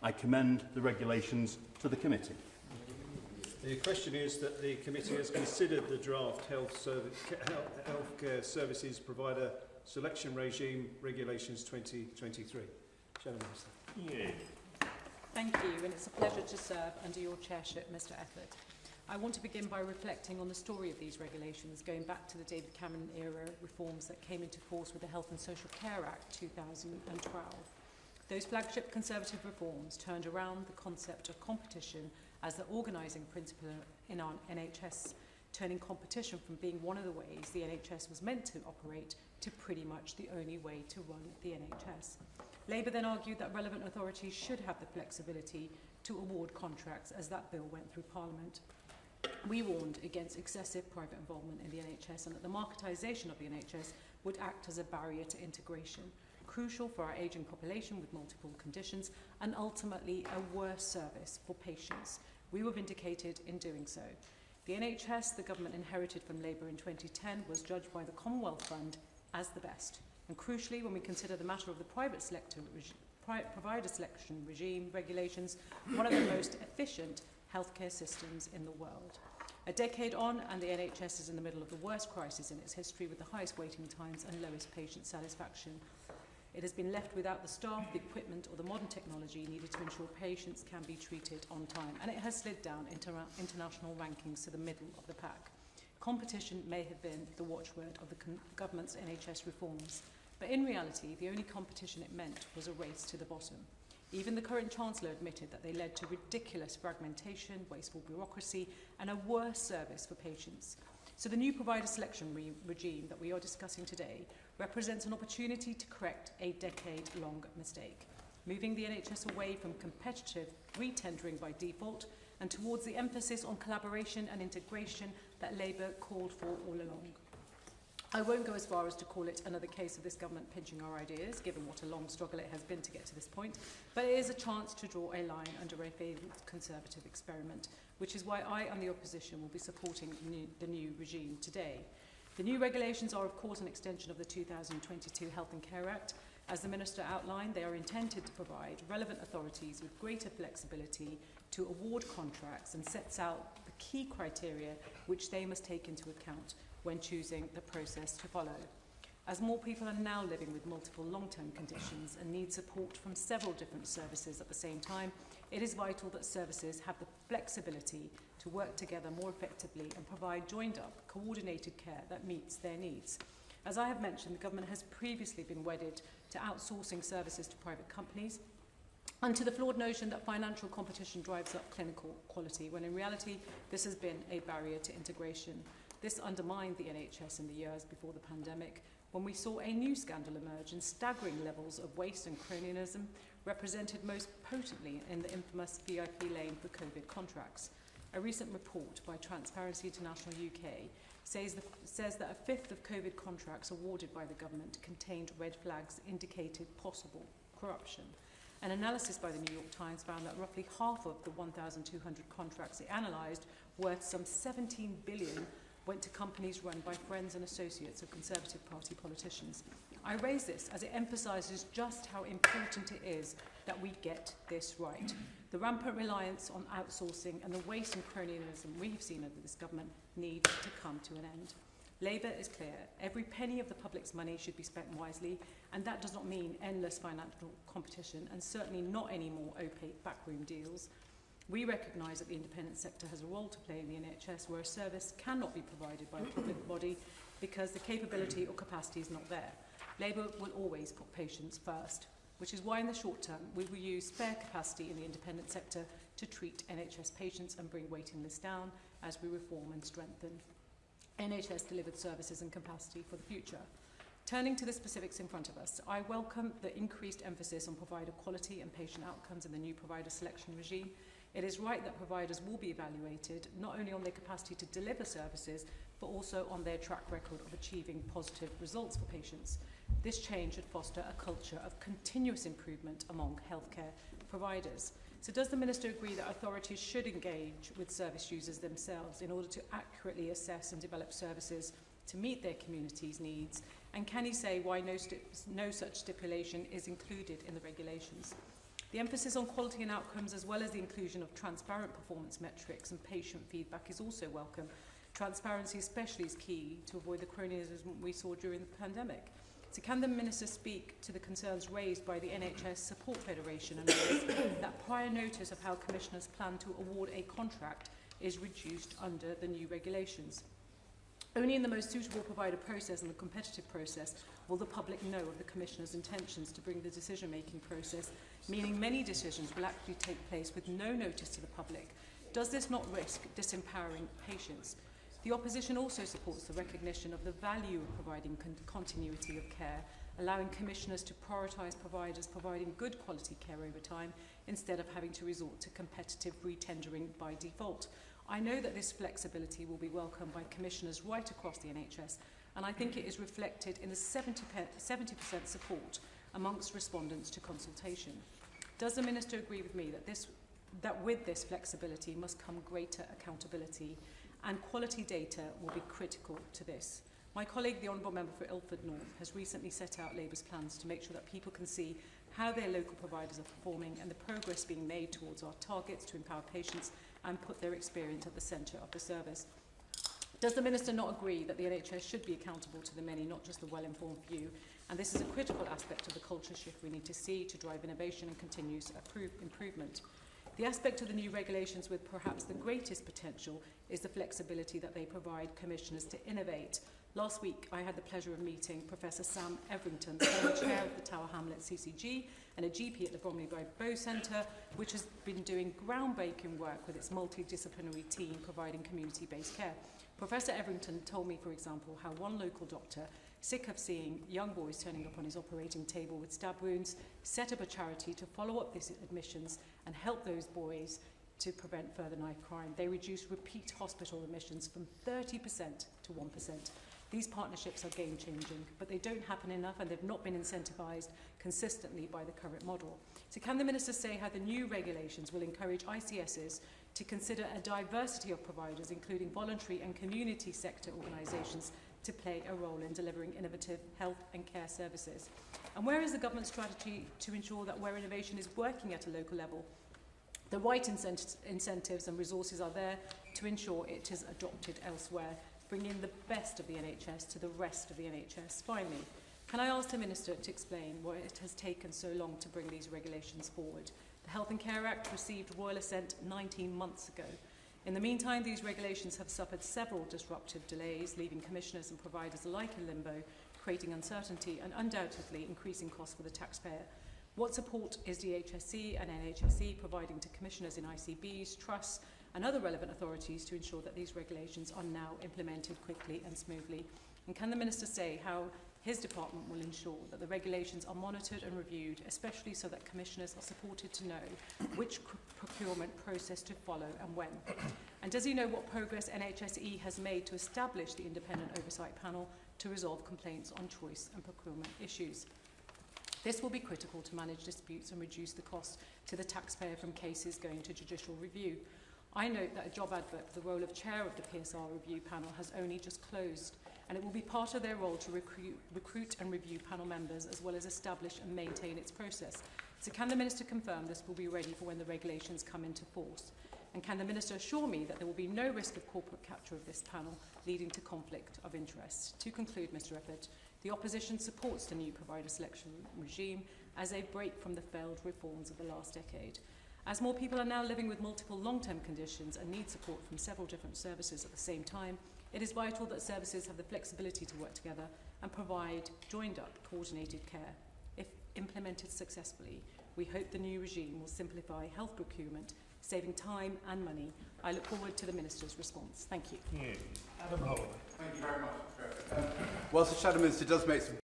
I commend the regulations to the committee. The question is that the committee has considered the draft healthcare services provider selection regime regulations 2023. Shadow Minister. Yeah. Thank you, and it's a pleasure to serve under your chairship, Mr. Efford. I want to begin by reflecting on the story of these regulations, going back to the David Cameron era reforms that came into force with the Health and Social Care Act 2012. Those flagship Conservative reforms turned around the concept of competition as the organising principle in our NHS, turning competition from being one of the ways the NHS was meant to operate to pretty much the only way to run the NHS. Labour then argued that relevant authorities should have the flexibility to award contracts as that bill went through Parliament. We warned against excessive private involvement in the NHS and that the marketisation of the NHS would act as a barrier to integration, crucial for our ageing population with multiple conditions and ultimately a worse service for patients. We were vindicated in doing so. The NHS the government inherited from Labour in 2010 was judged by the Commonwealth Fund as the best. And crucially, when we consider the matter of the private provider selection regime regulations, one of the most efficient healthcare systems in the world. A decade on, and the NHS is in the middle of the worst crisis in its history with the highest waiting times and lowest patient satisfaction. It has been left without the staff, the equipment or the modern technology needed to ensure patients can be treated on time, and it has slid down international rankings to the middle of the pack. Competition may have been the watchword of the government's NHS reforms, but in reality, the only competition it meant was a race to the bottom. Even the current Chancellor admitted that they led to ridiculous fragmentation, wasteful bureaucracy, and a worse service for patients. So the new provider selection regime that we are discussing today represents an opportunity to correct a decade-long mistake, moving the NHS away from competitive re-tendering by default and towards the emphasis on collaboration and integration that Labour called for all along. I won't go as far as to call it another case of this government pinching our ideas, given what a long struggle it has been to get to this point, but it is a chance to draw a line under a failed Conservative experiment, which is why I and the opposition will be supporting the new regime today. The new regulations are, of course, an extension of the 2022 Health and Care Act. As the Minister outlined, they are intended to provide relevant authorities with greater flexibility to award contracts and sets out the key criteria which they must take into account when choosing the process to follow. As more people are now living with multiple long-term conditions and need support from several different services at the same time, it is vital that services have the flexibility to work together more effectively and provide joined-up, coordinated care that meets their needs. As I have mentioned, the government has previously been wedded to outsourcing services to private companies and to the flawed notion that financial competition drives up clinical quality, when in reality this has been a barrier to integration. This undermined the NHS in the years before the pandemic, when we saw a new scandal emerge and staggering levels of waste and cronyism represented most potently in the infamous VIP lane for COVID contracts. A recent report by Transparency International UK says that a fifth of COVID contracts awarded by the government contained red flags indicated possible corruption. An analysis by the New York Times found that roughly half of the 1,200 contracts it analysed, worth some 17 billion, went to companies run by friends and associates of Conservative Party politicians. I raise this as it emphasises just how important it is that we get this right. The rampant reliance on outsourcing and the waste and cronyism we've seen under this government needs to come to an end. Labour is clear. Every penny of the public's money should be spent wisely, and that does not mean endless financial competition and certainly not any more opaque backroom deals. We recognise that the independent sector has a role to play in the NHS where a service cannot be provided by a public body because the capability or capacity is not there. Labour will always put patients first, which is why in the short term we will use spare capacity in the independent sector to treat NHS patients and bring waiting lists down as we reform and strengthen NHS delivered services and capacity for the future. Turning to the specifics in front of us, I welcome the increased emphasis on provider quality and patient outcomes in the new provider selection regime. It is right that providers will be evaluated not only on their capacity to deliver services, but also on their track record of achieving positive results for patients. This change should foster a culture of continuous improvement among healthcare providers. So does the Minister agree that authorities should engage with service users themselves in order to accurately assess and develop services to meet their community's needs? And can he say why no such stipulation is included in the regulations? The emphasis on quality and outcomes, as well as the inclusion of transparent performance metrics and patient feedback, is also welcome. Transparency especially is key to avoid the cronyism we saw during the pandemic. So can the Minister speak to the concerns raised by the NHS Support Federation and others that prior notice of how Commissioners plan to award a contract is reduced under the new regulations? Only in the most suitable provider process and the competitive process will the public know of the Commissioner's intentions to bring the decision-making process, meaning many decisions will actually take place with no notice to the public. Does this not risk disempowering patients? The opposition also supports the recognition of the value of providing continuity of care, allowing Commissioners to prioritise providers providing good quality care over time instead of having to resort to competitive retendering by default. I know that this flexibility will be welcomed by Commissioners right across the NHS, and I think it is reflected in the 70% support amongst respondents to consultation. Does the Minister agree with me that with this flexibility must come greater accountability, and quality data will be critical to this? My colleague, the Honourable Member for Ilford North, has recently set out Labour's plans to make sure that people can see how their local providers are performing and the progress being made towards our targets to empower patients and put their experience at the centre of the service. Does the Minister not agree that the NHS should be accountable to the many, not just the well-informed few? And this is a critical aspect of the culture shift we need to see to drive innovation and continuous improvement. The aspect of the new regulations with perhaps the greatest potential is the flexibility that they provide Commissioners to innovate. Last week, I had the pleasure of meeting Professor Sam Everington, former chair of the Tower Hamlets CCG and a GP at the Bromley by Bow Centre, which has been doing groundbreaking work with its multidisciplinary team providing community-based care. Professor Everington told me, for example, how one local doctor, sick of seeing young boys turning up on his operating table with stab wounds, set up a charity to follow up these admissions and help those boys to prevent further knife crime. They reduced repeat hospital admissions from 30% to 1%. These partnerships are game-changing, but they don't happen enough and they've not been incentivised consistently by the current model. So can the Minister say how the new regulations will encourage ICSs to consider a diversity of providers, including voluntary and community sector organisations, to play a role in delivering innovative health and care services? And where is the government strategy to ensure that where innovation is working at a local level, the right incentives and resources are there to ensure it is adopted elsewhere, bringing the best of the NHS to the rest of the NHS? Finally, can I ask the Minister to explain why it has taken so long to bring these regulations forward? The Health and Care Act received royal assent 19 months ago. In the meantime, these regulations have suffered several disruptive delays, leaving Commissioners and providers alike in limbo, creating uncertainty and undoubtedly increasing costs for the taxpayer. What support is DHSC and NHSE providing to Commissioners in ICBs, trusts and other relevant authorities to ensure that these regulations are now implemented quickly and smoothly? And can the Minister say how his department will ensure that the regulations are monitored and reviewed, especially so that Commissioners are supported to know which procurement process to follow and when? And does he know what progress NHSE has made to establish the independent oversight panel to resolve complaints on choice and procurement issues? This will be critical to manage disputes and reduce the cost to the taxpayer from cases going to judicial review. I note that a job advert for the role of chair of the PSR review panel has only just closed, and it will be part of their role to recruit and review panel members, as well as establish and maintain its process. So can the Minister confirm this will be ready for when the regulations come into force? And can the Minister assure me that there will be no risk of corporate capture of this panel, leading to conflict of interest? To conclude, Mr Eppert, the opposition supports the new provider selection regime as a break from the failed reforms of the last decade. As more people are now living with multiple long-term conditions and need support from several different services at the same time, it is vital that services have the flexibility to work together and provide joined-up, coordinated care. If implemented successfully, we hope the new regime will simplify health procurement, saving time and money. I look forward to the Minister's response. Thank you. Adam Holloway. Thank you very much, Mr. Whilst the Shadow Minister does make some